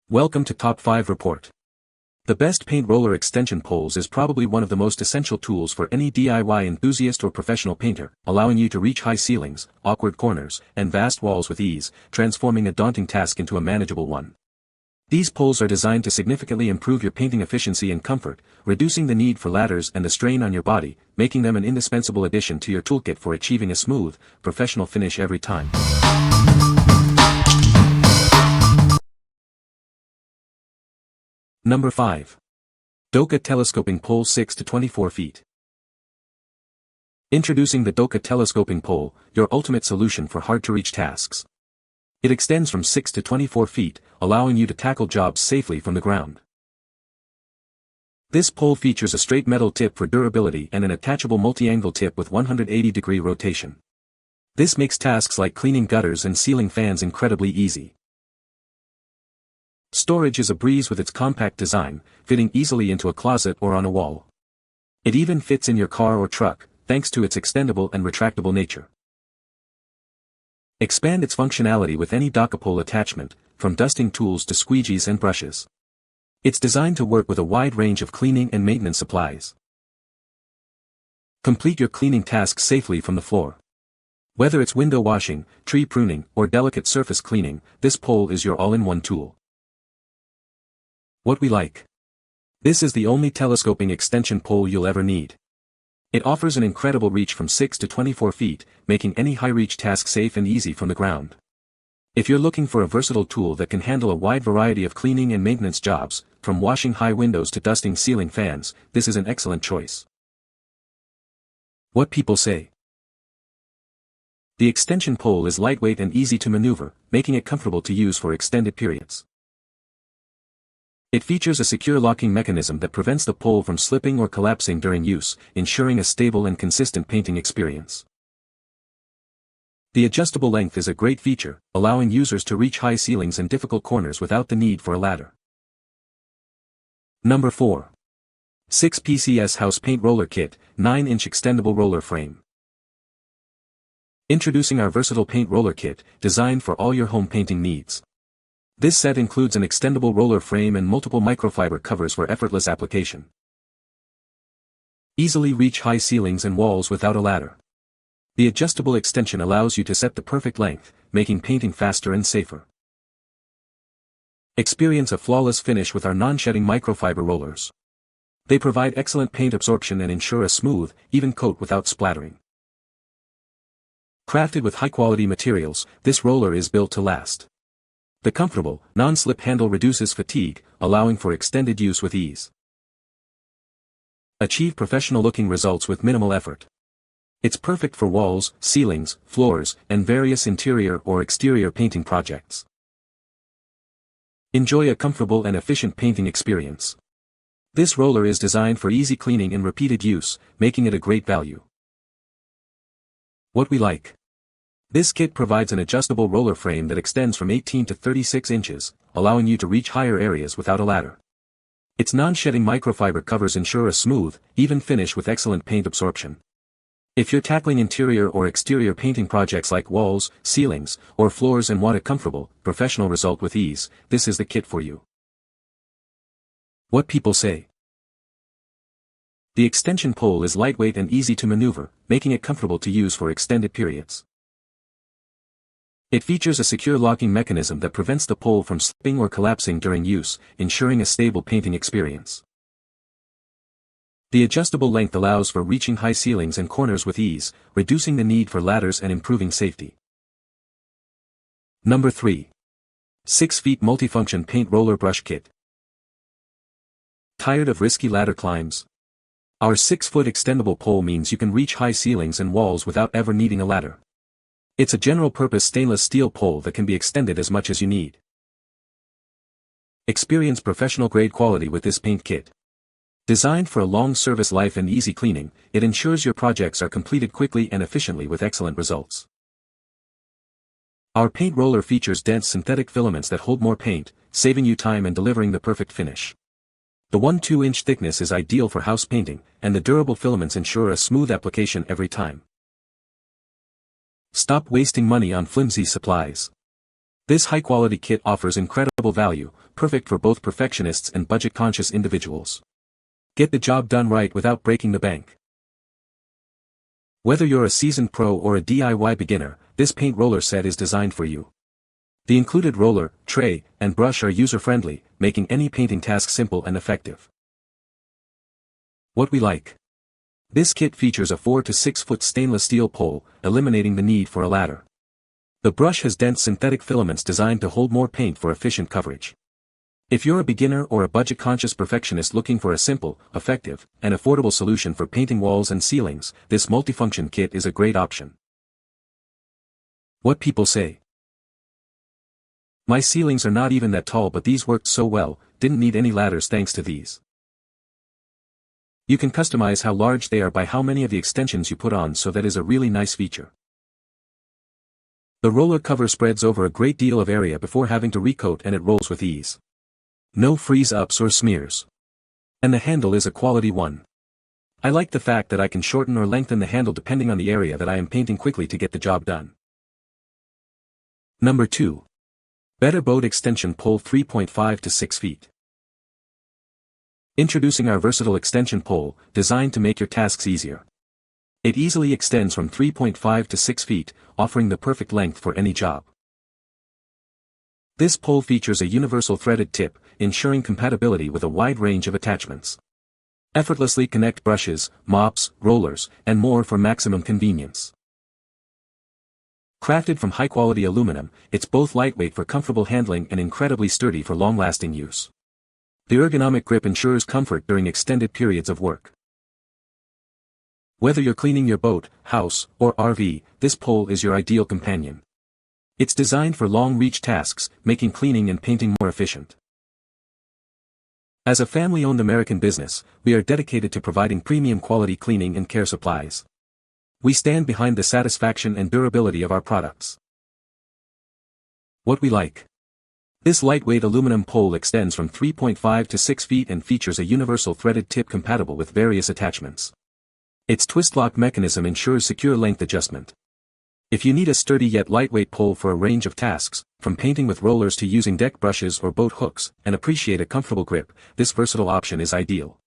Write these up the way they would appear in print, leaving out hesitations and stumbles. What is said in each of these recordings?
Welcome to Top 5 Report. The best paint roller extension poles is probably one of the most essential tools for any DIY enthusiast or professional painter, allowing you to reach high ceilings, awkward corners, and vast walls with ease, transforming a daunting task into a manageable one. These poles are designed to significantly improve your painting efficiency and comfort, reducing the need for ladders and the strain on your body, making them an indispensable addition to your toolkit for achieving a smooth, professional finish every time. Number 5. DOCA Telescoping Pole 6 to 24 feet. Introducing the DOCA Telescoping Pole, your ultimate solution for hard-to-reach tasks. It extends from 6 to 24 feet, allowing you to tackle jobs safely from the ground. This pole features a straight metal tip for durability and an attachable multi-angle tip with 180-degree rotation. This makes tasks like cleaning gutters and sealing fans incredibly easy. Storage is a breeze with its compact design, fitting easily into a closet or on a wall. It even fits in your car or truck, thanks to its extendable and retractable nature. Expand its functionality with any DOCA pole attachment, from dusting tools to squeegees and brushes. It's designed to work with a wide range of cleaning and maintenance supplies. Complete your cleaning tasks safely from the floor. Whether it's window washing, tree pruning, or delicate surface cleaning, this pole is your all-in-one tool. What we like. This is the only telescoping extension pole you'll ever need. It offers an incredible reach from 6 to 24 feet, making any high-reach task safe and easy from the ground. If you're looking for a versatile tool that can handle a wide variety of cleaning and maintenance jobs, from washing high windows to dusting ceiling fans, this is an excellent choice. What people say. The extension pole is lightweight and easy to maneuver, making it comfortable to use for extended periods. It features a secure locking mechanism that prevents the pole from slipping or collapsing during use, ensuring a stable and consistent painting experience. The adjustable length is a great feature, allowing users to reach high ceilings and difficult corners without the need for a ladder. Number 4. 6 PCS House Paint Roller Kit, 9-inch Extendable Roller Frame. Introducing our versatile paint roller kit, designed for all your home painting needs. This set includes an extendable roller frame and multiple microfiber covers for effortless application. Easily reach high ceilings and walls without a ladder. The adjustable extension allows you to set the perfect length, making painting faster and safer. Experience a flawless finish with our non-shedding microfiber rollers. They provide excellent paint absorption and ensure a smooth, even coat without splattering. Crafted with high-quality materials, this roller is built to last. The comfortable, non-slip handle reduces fatigue, allowing for extended use with ease. Achieve professional-looking results with minimal effort. It's perfect for walls, ceilings, floors, and various interior or exterior painting projects. Enjoy a comfortable and efficient painting experience. This roller is designed for easy cleaning and repeated use, making it a great value. What we like. This kit provides an adjustable roller frame that extends from 18 to 36 inches, allowing you to reach higher areas without a ladder. Its non-shedding microfiber covers ensure a smooth, even finish with excellent paint absorption. If you're tackling interior or exterior painting projects like walls, ceilings, or floors and want a comfortable, professional result with ease, this is the kit for you. What people say. The extension pole is lightweight and easy to maneuver, making it comfortable to use for extended periods. It features a secure locking mechanism that prevents the pole from slipping or collapsing during use, ensuring a stable painting experience. The adjustable length allows for reaching high ceilings and corners with ease, reducing the need for ladders and improving safety. Number 3. 6 feet Multifunction Paint Roller Brush Kit. Tired of risky ladder climbs? Our 6-foot extendable pole means you can reach high ceilings and walls without ever needing a ladder. It's a general-purpose stainless steel pole that can be extended as much as you need. Experience professional-grade quality with this paint kit. Designed for a long service life and easy cleaning, it ensures your projects are completed quickly and efficiently with excellent results. Our paint roller features dense synthetic filaments that hold more paint, saving you time and delivering the perfect finish. The 1-2-inch thickness is ideal for house painting, and the durable filaments ensure a smooth application every time. Stop wasting money on flimsy supplies. This high-quality kit offers incredible value, perfect for both perfectionists and budget-conscious individuals. Get the job done right without breaking the bank. Whether you're a seasoned pro or a DIY beginner, this paint roller set is designed for you. The included roller, tray, and brush are user-friendly, making any painting task simple and effective. What we like. This kit features a 4 to 6 foot stainless steel pole, eliminating the need for a ladder. The brush has dense synthetic filaments designed to hold more paint for efficient coverage. If you're a beginner or a budget-conscious perfectionist looking for a simple, effective, and affordable solution for painting walls and ceilings, this multifunction kit is a great option. What people say. My ceilings are not even that tall, but these worked so well, didn't need any ladders thanks to these. You can customize how large they are by how many of the extensions you put on, so that is a really nice feature. The roller cover spreads over a great deal of area before having to recoat, and it rolls with ease. No freeze-ups or smears. And the handle is a quality one. I like the fact that I can shorten or lengthen the handle depending on the area that I am painting quickly to get the job done. Number 2. Better Boat Extension Pole 3.5 to 6 feet. Introducing our versatile extension pole, designed to make your tasks easier. It easily extends from 3.5 to 6 feet, offering the perfect length for any job. This pole features a universal threaded tip, ensuring compatibility with a wide range of attachments. Effortlessly connect brushes, mops, rollers, and more for maximum convenience. Crafted from high-quality aluminum, it's both lightweight for comfortable handling and incredibly sturdy for long-lasting use. The ergonomic grip ensures comfort during extended periods of work. Whether you're cleaning your boat, house, or RV, this pole is your ideal companion. It's designed for long-reach tasks, making cleaning and painting more efficient. As a family-owned American business, we are dedicated to providing premium quality cleaning and care supplies. We stand behind the satisfaction and durability of our products. What we like. This lightweight aluminum pole extends from 3.5 to 6 feet and features a universal threaded tip compatible with various attachments. Its twist-lock mechanism ensures secure length adjustment. If you need a sturdy yet lightweight pole for a range of tasks, from painting with rollers to using deck brushes or boat hooks, and appreciate a comfortable grip, this versatile option is ideal.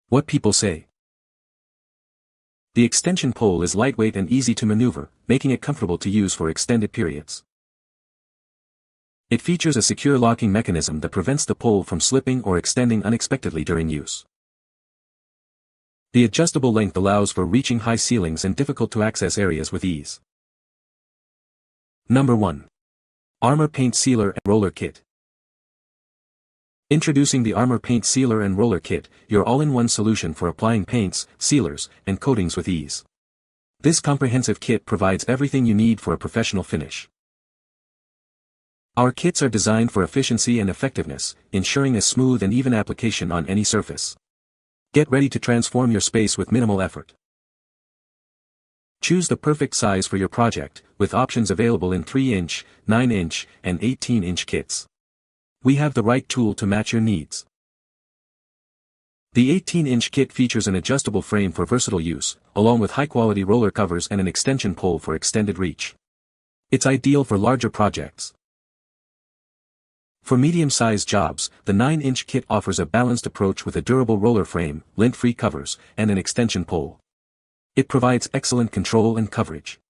What people say. The extension pole is lightweight and easy to maneuver, making it comfortable to use for extended periods. It features a secure locking mechanism that prevents the pole from slipping or extending unexpectedly during use. The adjustable length allows for reaching high ceilings and difficult-to-access areas with ease. Number 1. Armor Paint Sealer and Roller Kit. Introducing the Armor Paint Sealer and Roller Kit, your all-in-one solution for applying paints, sealers, and coatings with ease. This comprehensive kit provides everything you need for a professional finish. Our kits are designed for efficiency and effectiveness, ensuring a smooth and even application on any surface. Get ready to transform your space with minimal effort. Choose the perfect size for your project, with options available in 3-inch, 9-inch, and 18-inch kits. We have the right tool to match your needs. The 18-inch kit features an adjustable frame for versatile use, along with high-quality roller covers and an extension pole for extended reach. It's ideal for larger projects. For medium-sized jobs, the 9-inch kit offers a balanced approach with a durable roller frame, lint-free covers, and an extension pole. It provides excellent control and coverage.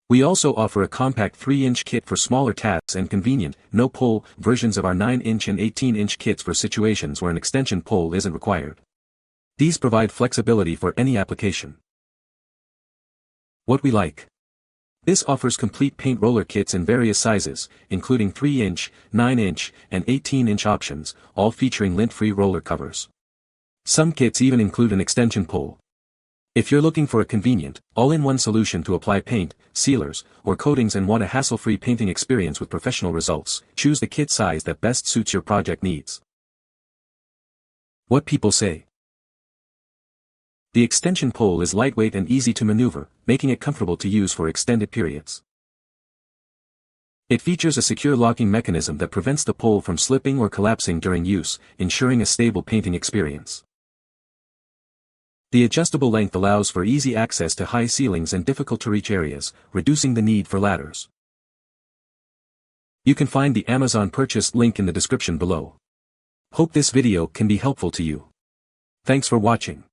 We also offer a compact 3-inch kit for smaller tasks and convenient, no-pull, versions of our 9-inch and 18-inch kits for situations where an extension pole isn't required. These provide flexibility for any application. What we like. This offers complete paint roller kits in various sizes, including 3-inch, 9-inch, and 18-inch options, all featuring lint-free roller covers. Some kits even include an extension pole. If you're looking for a convenient, all-in-one solution to apply paint, sealers, or coatings and want a hassle-free painting experience with professional results, choose the kit size that best suits your project needs. What people say. The extension pole is lightweight and easy to maneuver, making it comfortable to use for extended periods. It features a secure locking mechanism that prevents the pole from slipping or collapsing during use, ensuring a stable painting experience. The adjustable length allows for easy access to high ceilings and difficult-to-reach areas, reducing the need for ladders. You can find the Amazon purchase link in the description below. Hope this video can be helpful to you. Thanks for watching.